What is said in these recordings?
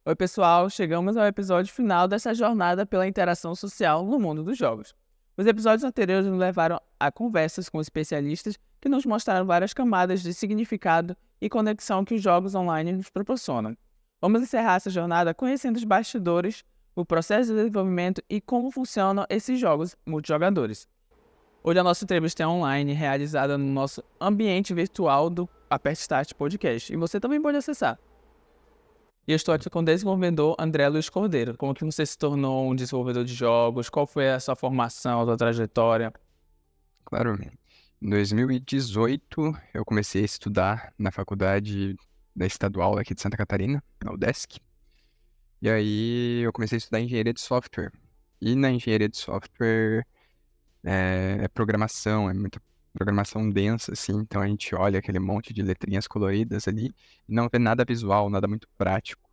Oi, pessoal, chegamos ao episódio final dessa jornada pela interação social no mundo dos jogos. Os episódios anteriores nos levaram a conversas com especialistas que nos mostraram várias camadas de significado e conexão que os jogos online nos proporcionam. Vamos encerrar essa jornada conhecendo os bastidores, o processo de desenvolvimento e como funcionam esses jogos multijogadores. Hoje a nossa entrevista é online, realizada no nosso ambiente virtual do Aperte Start Podcast, e você também pode acessar. E eu estou aqui com o desenvolvedor André Luiz Cordeiro. Como que você se tornou um desenvolvedor de jogos? Qual foi a sua formação, a sua trajetória? Claro, em 2018 eu comecei a estudar na faculdade da Estadual aqui de Santa Catarina, na UDESC. E aí eu comecei a estudar engenharia de software. E na engenharia de software é programação, é muita programação densa, assim. Então a gente olha aquele monte de letrinhas coloridas ali e não vê nada visual, nada muito prático.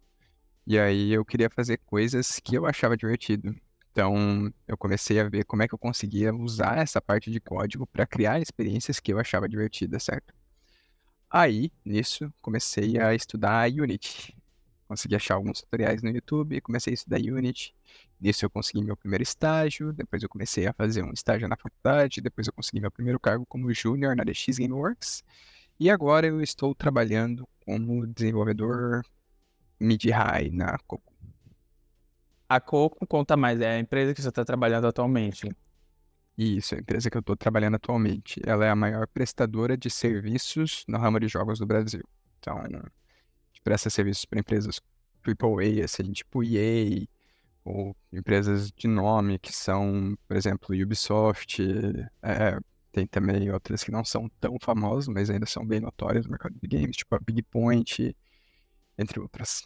E aí eu queria fazer coisas que eu achava divertido. Então eu comecei a ver como é que eu conseguia usar essa parte de código para criar experiências que eu achava divertidas, certo? Aí, nisso, comecei a estudar Unity. Consegui achar alguns tutoriais no YouTube, comecei a estudar Unity. Nisso eu consegui meu primeiro estágio, depois eu comecei a fazer um estágio na faculdade, depois eu consegui meu primeiro cargo como júnior na DX Gameworks. E agora eu estou trabalhando como desenvolvedor mid-high na Coco. A Coco, conta mais, é a empresa que você está trabalhando atualmente. Isso, a empresa que eu estou trabalhando atualmente. Ela é a maior prestadora de serviços no ramo de jogos do Brasil. Então, a gente presta serviços para empresas AAA, assim, tipo EA, ou empresas de nome que são, por exemplo, Ubisoft. Tem também outras que não são tão famosas, mas ainda são bem notórias no mercado de games, tipo a Big Point, entre outras.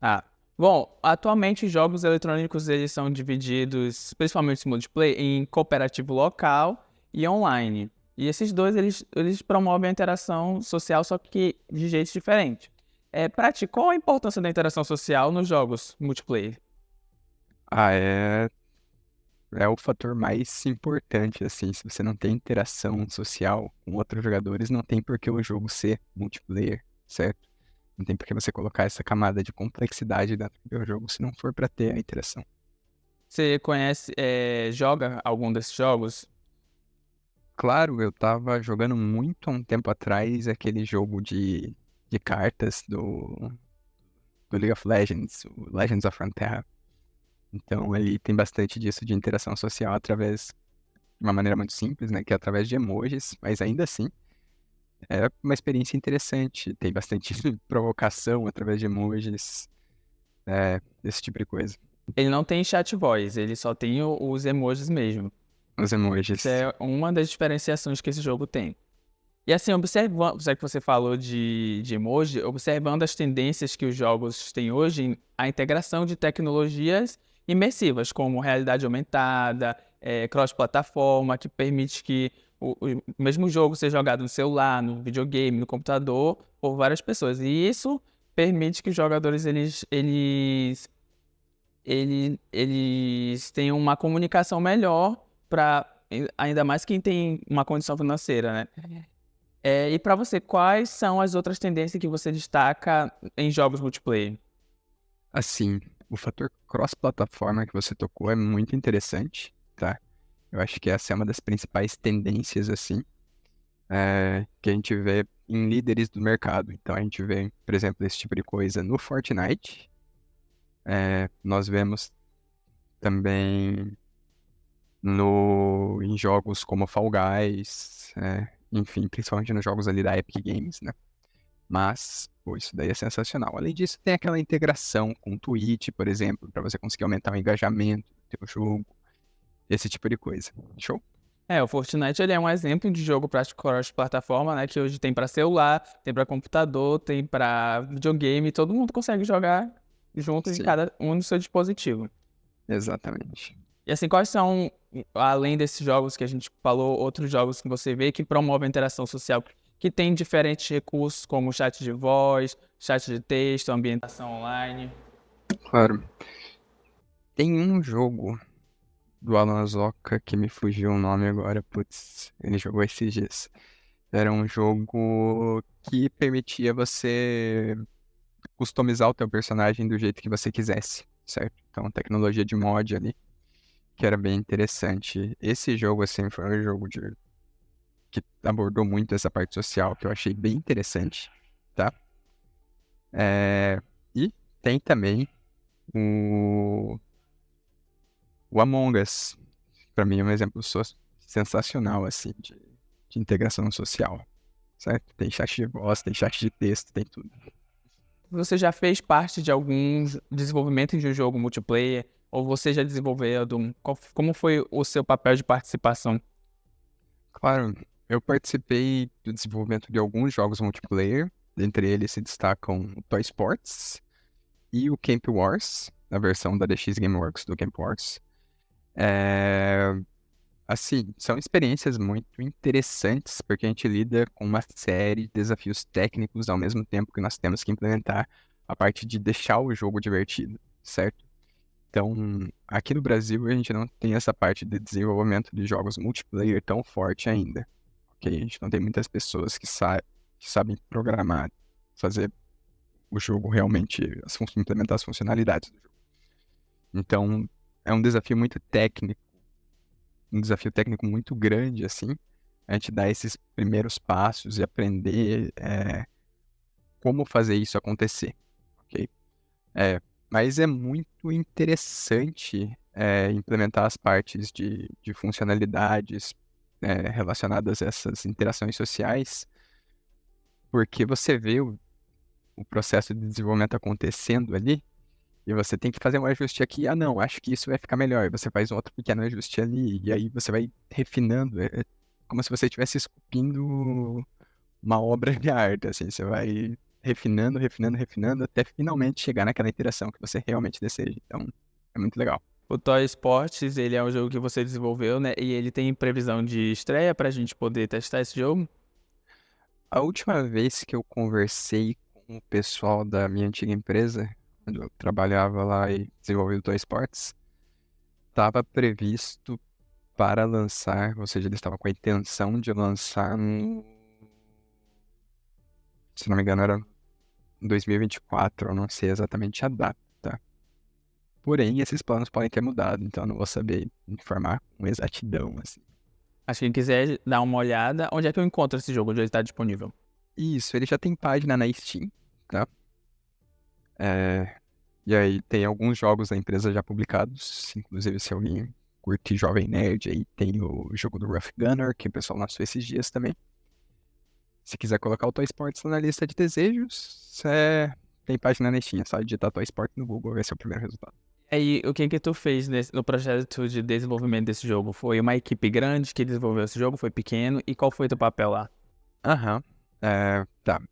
Ah, bom, atualmente os jogos eletrônicos eles são divididos, principalmente o multiplayer, em cooperativo local e online. E esses dois eles promovem a interação social, só que de jeitos diferentes. Pra ti, qual a importância da interação social nos jogos multiplayer? É o fator mais importante, assim. Se você não tem interação social com outros jogadores, não tem por que o jogo ser multiplayer, certo? Não tem por que você colocar essa camada de complexidade dentro do jogo se não for pra ter a interação. Você conhece, joga algum desses jogos? Claro, eu tava jogando muito há um tempo atrás aquele jogo de cartas do League of Legends, o Legends of Runeterra. Então ele tem bastante disso de interação social através de uma maneira muito simples, né? Que é através de emojis, mas ainda assim é uma experiência interessante. Tem bastante provocação através de emojis, esse tipo de coisa. Ele não tem chat voice, ele só tem os emojis mesmo. Os Isso emojis. é uma das diferenciações que esse jogo tem. E assim, observando, já que você falou de emoji, observando as tendências que os jogos têm hoje, a integração de tecnologias imersivas, como realidade aumentada, cross-plataforma, que permite que o mesmo jogo seja jogado no celular, no videogame, no computador, por várias pessoas. E isso permite que os jogadores eles tenham uma comunicação melhor para ainda mais quem tem uma condição financeira, né? E para você, quais são as outras tendências que você destaca em jogos multiplayer? Assim, o fator cross-plataforma que você tocou é muito interessante, tá? Eu acho que essa é uma das principais tendências, assim, que a gente vê em líderes do mercado. Então, a gente vê, por exemplo, esse tipo de coisa no Fortnite. Nós vemos também em jogos como Fall Guys, enfim, principalmente nos jogos ali da Epic Games, né? Mas, pô, isso daí é sensacional. Além disso, tem aquela integração com o Twitch, por exemplo, para você conseguir aumentar o engajamento do teu jogo, esse tipo de coisa. Show? O Fortnite ele é um exemplo de jogo para cross-plataforma, né? Que hoje tem para celular, tem para computador, tem para videogame, todo mundo consegue jogar junto de Sim, cada um no seu dispositivo. exatamente. E assim, quais são, além desses jogos que a gente falou, outros jogos que você vê que promovem a interação social, que tem diferentes recursos como chat de voz, chat de texto, ambientação online? Claro. Tem um jogo do Alan Azoka que me fugiu o nome agora, putz, ele jogou esses dias. Era um jogo que permitia você customizar o teu personagem do jeito que você quisesse, certo? Então, tecnologia de mod ali, que era bem interessante. Esse jogo, assim, foi um jogo que abordou muito essa parte social, que eu achei bem interessante, tá? E tem também o, o Among Us. Pra mim é um exemplo sensacional, assim, de integração social, certo? Tem chat de voz, tem chat de texto, tem tudo. Você já fez parte de algum desenvolvimento de um jogo multiplayer? Ou você já desenvolveu? Como foi o seu papel de participação? Claro, eu participei do desenvolvimento de alguns jogos multiplayer, dentre eles se destacam o Toy Sports e o Camp Wars, a versão da DX Gameworks do Camp Wars. Assim, são experiências muito interessantes, porque a gente lida com uma série de desafios técnicos ao mesmo tempo que nós temos que implementar a parte de deixar o jogo divertido, certo? Então, aqui no Brasil, a gente não tem essa parte de desenvolvimento de jogos multiplayer tão forte ainda. Ok? A gente não tem muitas pessoas que sabem programar, fazer o jogo realmente, implementar as funcionalidades do jogo. Então, é um desafio técnico muito grande, assim, a gente dar esses primeiros passos e aprender como fazer isso acontecer, ok? Mas é muito interessante implementar as partes de funcionalidades relacionadas a essas interações sociais, porque você vê o processo de desenvolvimento acontecendo ali, e você tem que fazer um ajuste aqui. Ah, não, acho que isso vai ficar melhor. E você faz um outro pequeno ajuste ali, e aí você vai refinando. É como se você estivesse esculpindo uma obra de arte, assim. Você vai refinando, refinando, refinando, até finalmente chegar naquela interação que você realmente deseja. Então, é muito legal. O Toy Sports, ele é um jogo que você desenvolveu, né? E ele tem previsão de estreia pra gente poder testar esse jogo? A última vez que eu conversei com o pessoal da minha antiga empresa, onde eu trabalhava lá e desenvolvi o Toy Sports, estava previsto para lançar, ou seja, eles estavam com a intenção de lançar se não me engano, era em 2024, eu não sei exatamente a data, tá? Porém, esses planos podem ter mudado, então eu não vou saber informar com exatidão, assim. Acho que quem quiser dar uma olhada, onde é que eu encontro esse jogo? Onde ele está disponível? Isso, ele já tem página na Steam, tá? E aí tem alguns jogos da empresa já publicados, inclusive se alguém curte Jovem Nerd, aí tem o jogo do Rough Gunner, que o pessoal lançou esses dias também. Se quiser colocar o Toy Sports na lista de desejos, tem página na Steam, é só digitar Toy Sports no Google, vai ser o primeiro resultado. E aí, o que que tu fez no projeto de desenvolvimento desse jogo? Foi uma equipe grande que desenvolveu esse jogo? Foi pequeno? E qual foi teu papel lá? Aham, tá.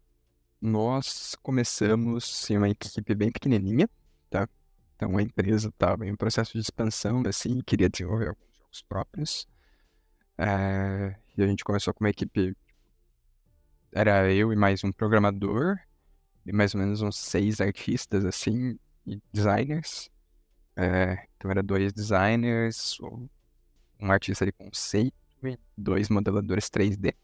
Nós começamos em uma equipe bem pequenininha, tá? Então a empresa estava em um processo de expansão, assim, queria desenvolver alguns jogos próprios. E a gente começou com uma equipe, era eu e mais um programador, e mais ou menos uns 6 artistas, assim, e designers. Então era 2 designers, um artista de conceito e 2 modeladores 3D.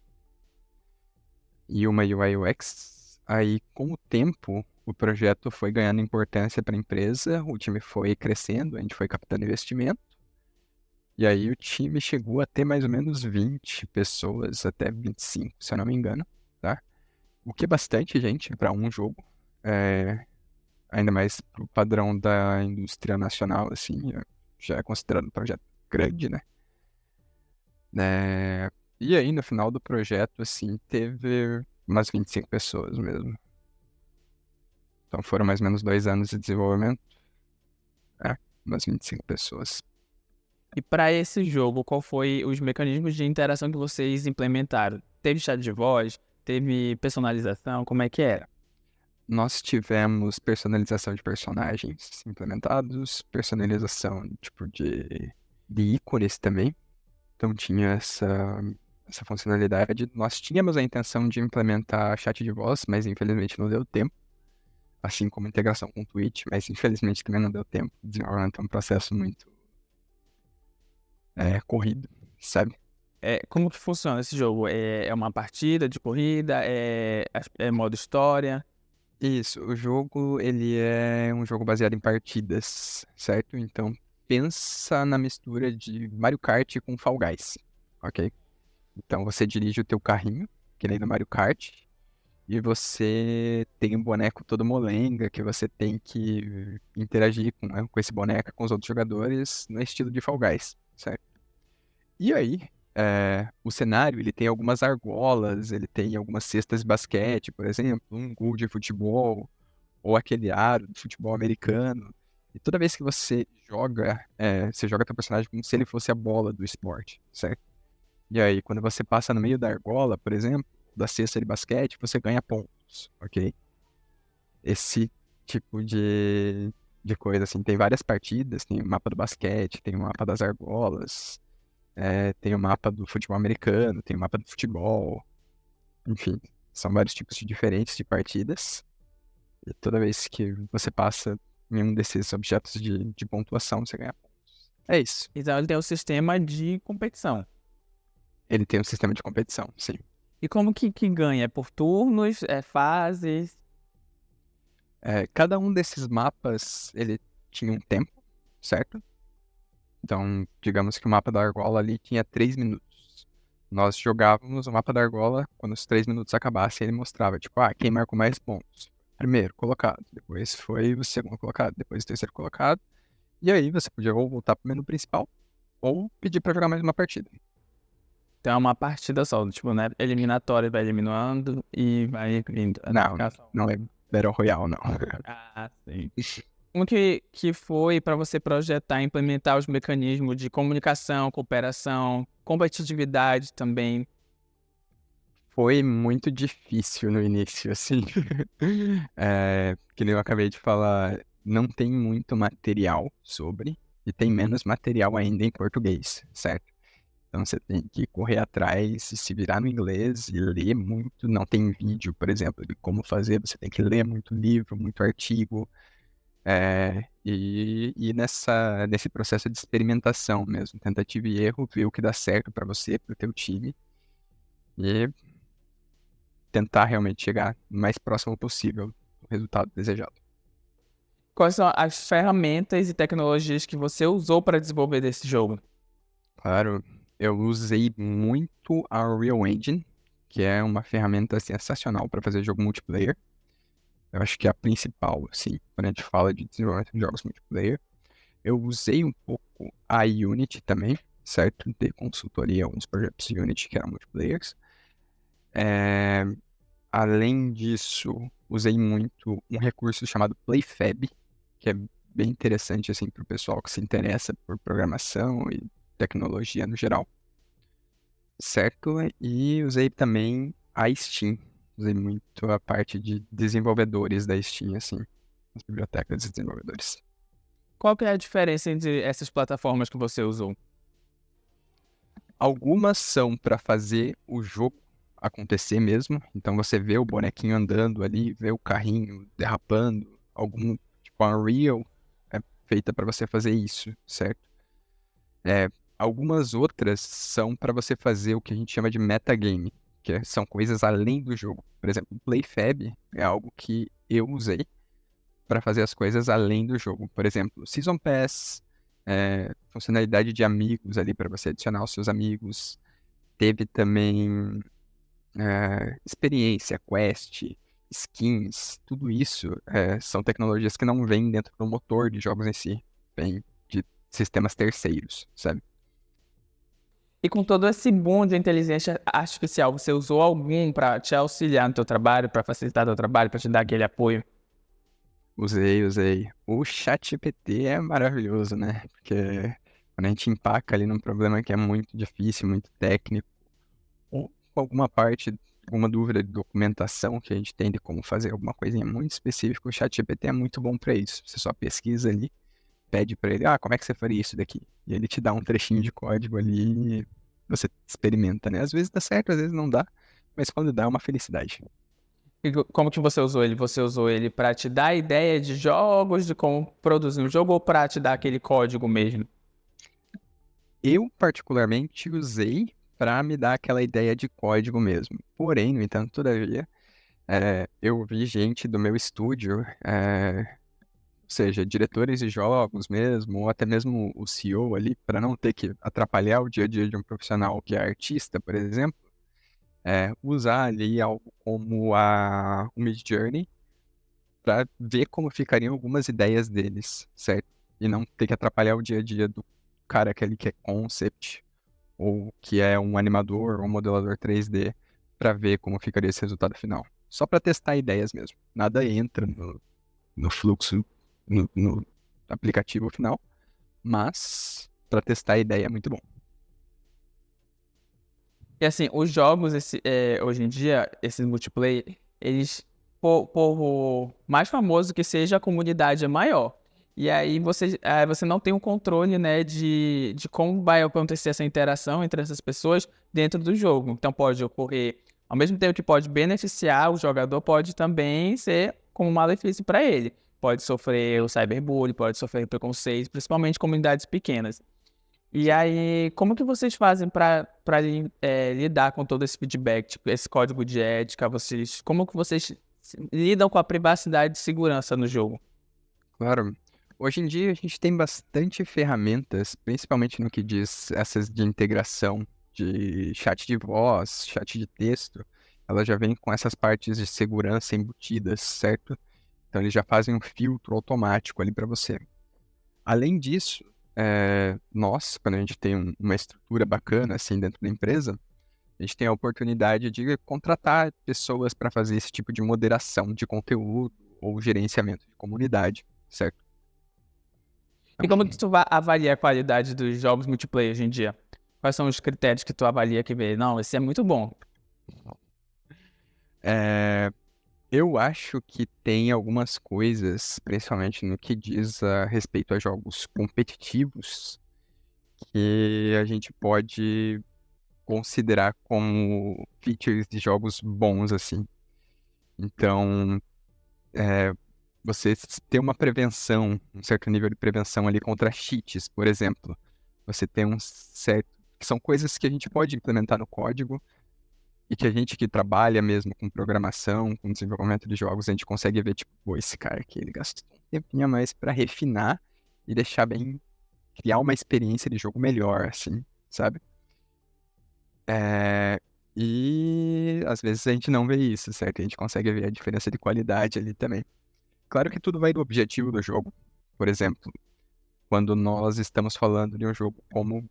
E uma UI UX. Aí, com o tempo, o projeto foi ganhando importância para a empresa, o time foi crescendo, a gente foi captando investimento. E aí o time chegou a ter mais ou menos 20 pessoas, até 25, se eu não me engano, tá? O que é bastante gente para um jogo, ainda mais pro padrão da indústria nacional, assim, já é considerado um projeto grande, né? E aí, no final do projeto, assim, teve umas 25 pessoas mesmo. Então foram mais ou menos 2 anos de desenvolvimento. Umas 25 pessoas. E para esse jogo, qual foi os mecanismos de interação que vocês implementaram? Teve chat de voz? Teve personalização? Como é que era? Nós tivemos personalização de personagens implementados, personalização tipo de ícones também. Então tinha essa funcionalidade. Nós tínhamos a intenção de implementar chat de voz, mas infelizmente não deu tempo. Assim como integração com o Twitch, mas infelizmente também não deu tempo. Desenvolvimento é um processo muito corrido, sabe? Como que funciona esse jogo? É uma partida de corrida? É modo história? Isso, o jogo, ele é um jogo baseado em partidas, certo? Então, pensa na mistura de Mario Kart com Fall Guys, ok? Então, você dirige o teu carrinho, que nem no Mario Kart, e você tem um boneco todo molenga, que você tem que interagir com esse boneco, com os outros jogadores, no estilo de Fall Guys, certo? E aí, o cenário, ele tem algumas argolas, ele tem algumas cestas de basquete, por exemplo, um gol de futebol, ou aquele aro de futebol americano. E toda vez que você joga teu personagem como se ele fosse a bola do esporte, certo? E aí, quando você passa no meio da argola, por exemplo, da cesta de basquete, você ganha pontos, ok? Esse tipo de coisa, assim, tem várias partidas, tem o mapa do basquete, tem o mapa das argolas, tem o mapa do futebol americano, tem o mapa do futebol, enfim, são vários tipos diferentes de partidas. E toda vez que você passa em um desses objetos de pontuação, você ganha pontos. É isso. Então ele tem o sistema de competição. Ele tem um sistema de competição, sim. E como que ganha? É por turnos? É fases? Cada um desses mapas, ele tinha um tempo, certo? Então, digamos que o mapa da argola ali tinha 3 minutos. Nós jogávamos o mapa da argola, quando os 3 minutos acabassem, ele mostrava, tipo, quem marcou mais pontos. Primeiro colocado, depois foi o segundo colocado, depois o terceiro colocado. E aí você podia ou voltar pro menu principal, ou pedir pra jogar mais uma partida. Então é uma partida só, tipo, né? Eliminatória, vai eliminando e vai indo. Até Não, ficar só. não é Battle Royale, não. Ah, sim. Como que foi para você projetar e implementar os mecanismos de comunicação, cooperação, competitividade também? Foi muito difícil no início, assim. Que nem eu acabei de falar, não tem muito material sobre, e tem menos material ainda em português, certo? Então você tem que correr atrás e se virar no inglês e ler muito. Não tem vídeo, por exemplo, de como fazer, você tem que ler muito livro, muito artigo. E nesse processo de experimentação mesmo, tentativa e erro, ver o que dá certo para você, para o teu time, e tentar realmente chegar o mais próximo possível do resultado desejado. Quais são as ferramentas e tecnologias que você usou para desenvolver esse jogo? Claro, eu usei muito a Unreal Engine, que é uma ferramenta sensacional para fazer jogo multiplayer. Eu acho que é a principal, assim, quando a gente fala de desenvolvimento de jogos multiplayer. Eu usei um pouco a Unity também, certo? De consultoria, alguns projetos de Unity que eram multiplayers. É, Além disso, usei muito um recurso chamado PlayFab, que é bem interessante, assim, para o pessoal que se interessa por programação e tecnologia no geral, certo? E usei também a Steam. Usei muito a parte de desenvolvedores da Steam, assim, as bibliotecas de desenvolvedores. Qual que é a diferença entre essas plataformas que você usou? Algumas são para fazer o jogo acontecer mesmo. Então você vê o bonequinho andando ali, vê o carrinho derrapando, tipo a Unreal é feita para você fazer isso, certo? É, Algumas outras são para você fazer o que a gente chama de metagame, são coisas além do jogo. Por exemplo, o PlayFab é algo que eu usei para fazer as coisas além do jogo. Por exemplo, Season Pass, funcionalidade de amigos ali para você adicionar os seus amigos. Teve também experiência, quest, skins, tudo isso são tecnologias que não vêm dentro do motor de jogos em si, vêm de sistemas terceiros, sabe? E com todo esse boom de inteligência artificial, você usou algum para te auxiliar no teu trabalho, para facilitar teu trabalho, para te dar aquele apoio? Usei. O ChatGPT é maravilhoso, né? Porque quando a gente empaca ali num problema que é muito difícil, muito técnico, ou alguma parte, alguma dúvida de documentação que a gente tem de como fazer alguma coisinha muito específica, o ChatGPT é muito bom para isso. Você só pesquisa ali, pede para ele, como é que você faria isso daqui? E ele te dá um trechinho de código ali e você experimenta, né? Às vezes dá certo, às vezes não dá, mas quando dá é uma felicidade. E como que você usou ele? Você usou ele para te dar ideia de jogos, de como produzir um jogo, ou para te dar aquele código mesmo? Eu, particularmente, usei para me dar aquela ideia de código mesmo. Porém, no entanto, todavia, Eu vi gente do meu estúdio, ou seja, diretores de jogos mesmo, ou até mesmo o CEO ali, para não ter que atrapalhar o dia a dia de um profissional que é artista, por exemplo, usar ali algo como o Midjourney para ver como ficariam algumas ideias deles, certo? E não ter que atrapalhar o dia a dia do cara que ali que é concept, ou que é um animador ou um modelador 3D, para ver como ficaria esse resultado final. Só para testar ideias mesmo. Nada entra no fluxo, no aplicativo final, mas para testar a ideia é muito bom. E assim, os jogos, hoje em dia, esses multiplayer, eles, por mais famoso que seja, a comunidade é maior. E aí você não tem o controle, né, de como vai acontecer essa interação entre essas pessoas dentro do jogo. Então pode ocorrer, ao mesmo tempo que pode beneficiar o jogador, pode também ser como um malefício para ele. Pode sofrer o cyberbullying, pode sofrer preconceito, principalmente em comunidades pequenas. E aí, como que vocês fazem para lidar com todo esse feedback, tipo, esse código de ética? Como que vocês lidam com a privacidade e segurança no jogo? Claro, hoje em dia a gente tem bastante ferramentas, principalmente no que diz essas de integração de chat de voz, chat de texto. Ela já vem com essas partes de segurança embutidas, certo? Então eles já fazem um filtro automático ali para você. Além disso, nós, quando a gente tem uma estrutura bacana assim dentro da empresa, a gente tem a oportunidade de contratar pessoas para fazer esse tipo de moderação de conteúdo ou gerenciamento de comunidade, certo? E como que tu avalia a qualidade dos jogos multiplayer hoje em dia? Quais são os critérios que tu avalia que vê? Não, esse é muito bom. É, eu acho que tem algumas coisas, principalmente no que diz a respeito a jogos competitivos, que a gente pode considerar como features de jogos bons, assim. Então, você ter uma prevenção, um certo nível de prevenção ali contra cheats, por exemplo. Você tem um certo... que são coisas que a gente pode implementar no código e que a gente que trabalha mesmo com programação, com desenvolvimento de jogos, a gente consegue ver, tipo, pô, esse cara aqui, ele gastou um tempinho a mais para refinar e deixar bem... criar uma experiência de jogo melhor, assim, sabe? E às vezes a gente não vê isso, certo? A gente consegue ver a diferença de qualidade ali também. Claro que tudo vai do objetivo do jogo. Por exemplo, quando nós estamos falando de um jogo como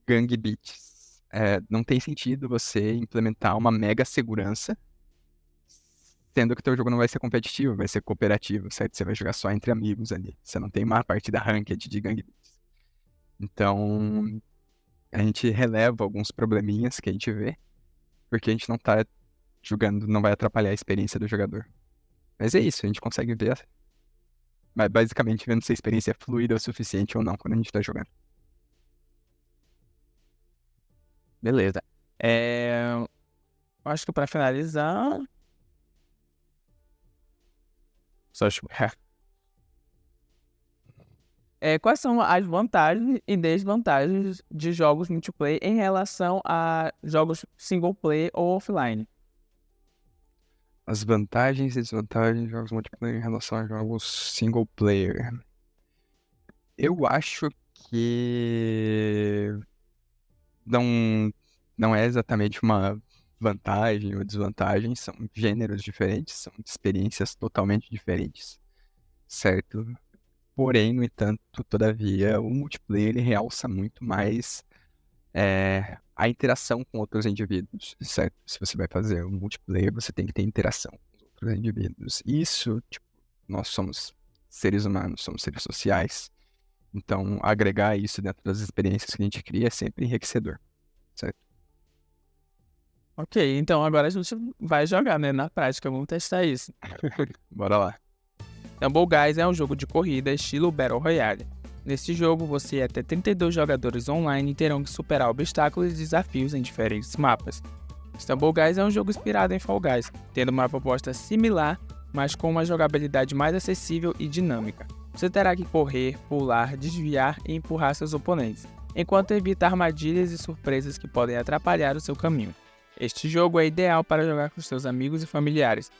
Gang Beasts, não tem sentido você implementar uma mega segurança, sendo que teu jogo não vai ser competitivo, vai ser cooperativo, certo? Você vai jogar só entre amigos ali. Você não tem uma partida ranked de Gang Beasts. Então, a gente releva alguns probleminhas que a gente vê, porque a gente não tá jogando, não vai atrapalhar a experiência do jogador. Mas é isso, a gente consegue ver, mas basicamente vendo se a experiência é fluida o suficiente ou não quando a gente tá jogando. Beleza. Acho que para finalizar, só quais são as vantagens e desvantagens de jogos multiplayer em relação a jogos single player ou offline? As vantagens e desvantagens de jogos multiplayer em relação a jogos single player. Eu acho que não, não é exatamente uma vantagem ou desvantagem, são gêneros diferentes, são experiências totalmente diferentes, certo? Porém, no entanto, todavia, o multiplayer ele realça muito mais a interação com outros indivíduos, certo? Se você vai fazer um multiplayer, você tem que ter interação com os outros indivíduos. Isso, tipo, nós somos seres humanos, somos seres sociais. Então, agregar isso dentro das experiências que a gente cria é sempre enriquecedor, certo? Ok, então agora a gente vai jogar, né? Na prática, vamos testar isso. Bora lá. Tumble Guys é um jogo de corrida estilo Battle Royale. Neste jogo, você e até 32 jogadores online terão que superar obstáculos e desafios em diferentes mapas. Tumble Guys é um jogo inspirado em Fall Guys, tendo uma proposta similar, mas com uma jogabilidade mais acessível e dinâmica. Você terá que correr, pular, desviar e empurrar seus oponentes, enquanto evita armadilhas e surpresas que podem atrapalhar o seu caminho. Este jogo é ideal para jogar com seus amigos e familiares,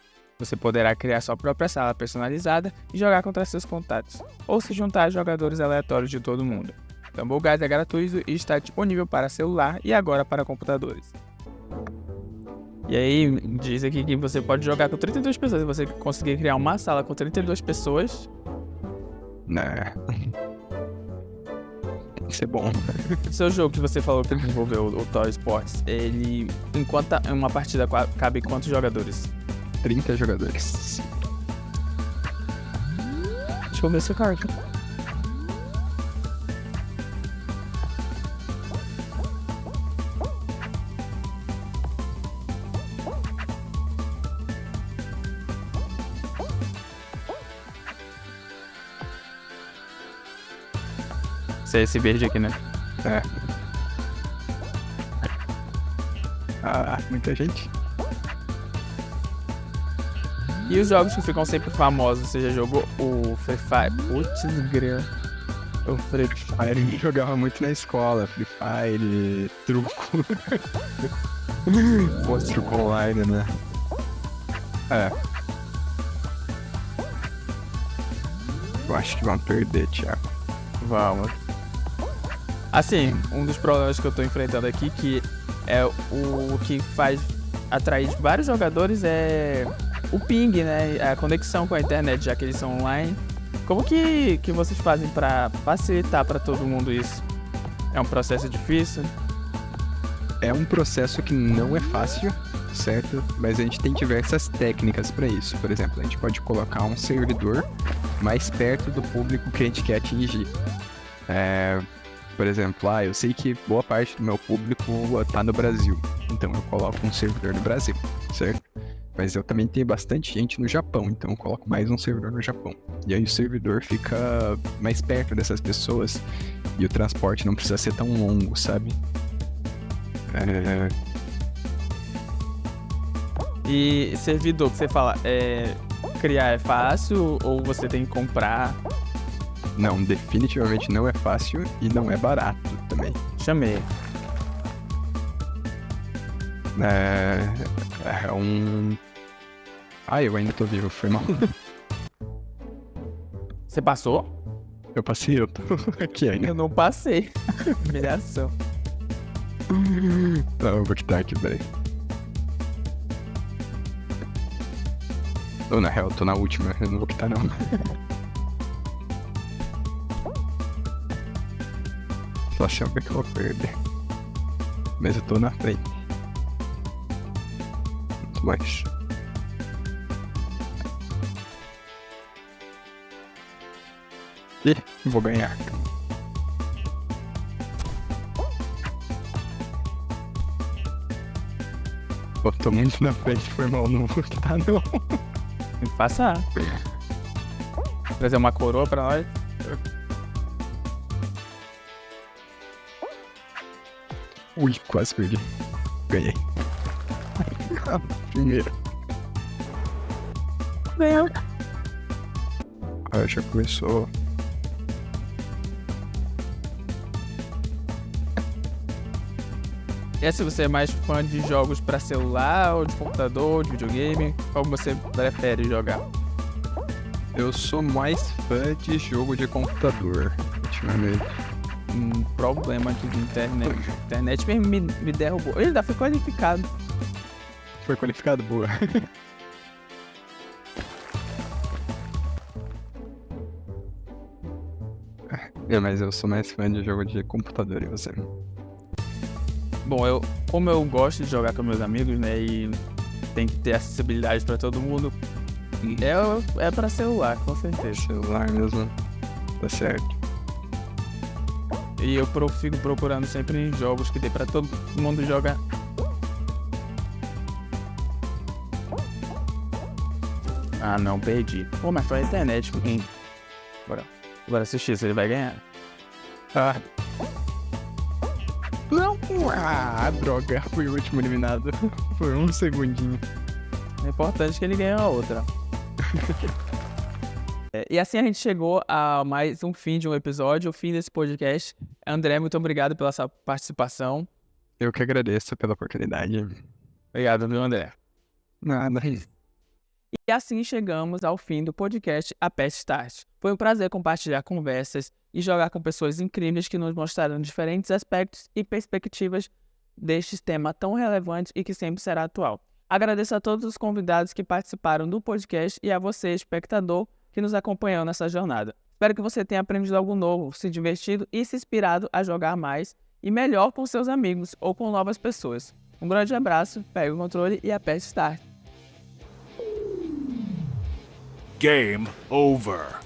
Você poderá criar sua própria sala personalizada e jogar contra seus contatos, ou se juntar a jogadores aleatórios de todo mundo. Tumble Guys é gratuito e está disponível para celular e agora para computadores. E aí, diz aqui que você pode jogar com 32 pessoas. Se você conseguir criar uma sala com 32 pessoas... Né? Isso é bom. Seu jogo que você falou que desenvolveu, o Toy Sports, ele... Em uma partida cabe quantos jogadores? 30 jogadores. Deixa eu ver seu card. Esse verde aqui, né? É. Ah, muita gente. E os jogos que ficam sempre famosos? Você já jogou o Free Fire? Putz, grila. O Free Fire eu jogava muito na escola. Free Fire, truco. Truco online, né? É. Eu acho que vão perder, Thiago. Vamos. Assim, um dos problemas que eu tô enfrentando aqui, que é o que faz atrair vários jogadores, é o ping, né? A conexão com a internet, já que eles são online. Como que vocês fazem pra facilitar pra todo mundo isso? É um processo difícil? É um processo que não é fácil, certo? Mas a gente tem diversas técnicas para isso. Por exemplo, a gente pode colocar um servidor mais perto do público que a gente quer atingir. Por exemplo, eu sei que boa parte do meu público tá no Brasil, então eu coloco um servidor no Brasil, certo? Mas eu também tenho bastante gente no Japão, então eu coloco mais um servidor no Japão. E aí o servidor fica mais perto dessas pessoas e o transporte não precisa ser tão longo, sabe? E servidor que você fala, criar é fácil ou você tem que comprar? Não, definitivamente não é fácil e não é barato também. Chamei. É um... eu ainda tô vivo, foi mal. Você passou? Eu passei, eu tô aqui ainda. Eu não passei. Humilhação. Não, eu vou quitar aqui, peraí. Ou na real, eu tô na última, eu não vou quitar não. Só achando que eu vou perder. Mas eu tô na frente. Muito mais. Ih, vou ganhar. Pô, tô muito na frente, foi mal, não vou quitar não. Tem que passar. Trazer uma coroa pra nós. Ui, quase perdi. Ganhei. Primeiro. Ganhou. Já começou. E se você é mais fã de jogos pra celular, ou de computador, de videogame, qual você prefere jogar? Eu sou mais fã de jogo de computador, ultimamente. Um problema aqui de internet. A internet mesmo me derrubou. Ele ainda foi qualificado. Foi qualificado? Boa. Mas eu sou mais fã de jogo de computador, e você? Bom, como eu gosto de jogar com meus amigos, né, e tem que ter acessibilidade pra todo mundo, é pra celular, com certeza. Celular mesmo, tá certo. E eu fico procurando sempre jogos que dê pra todo mundo jogar. Ah, não, perdi. Pô, mas foi a internet. Bora assistir se ele vai ganhar. Não! Droga, fui o último eliminado. Foi um segundinho. É importante que ele ganhe a outra. E assim a gente chegou a mais um fim de um episódio, o fim desse podcast. André, muito obrigado pela sua participação. Eu que agradeço pela oportunidade. Obrigado, viu, André? Nada. E assim chegamos ao fim do podcast A Pet Start. Foi um prazer compartilhar conversas e jogar com pessoas incríveis que nos mostraram diferentes aspectos e perspectivas deste tema tão relevante e que sempre será atual. Agradeço a todos os convidados que participaram do podcast e a você, espectador, que nos acompanhou nessa jornada. Espero que você tenha aprendido algo novo, se divertido e se inspirado a jogar mais e melhor com seus amigos ou com novas pessoas. Um grande abraço, pegue o controle e aperte Start. Game over.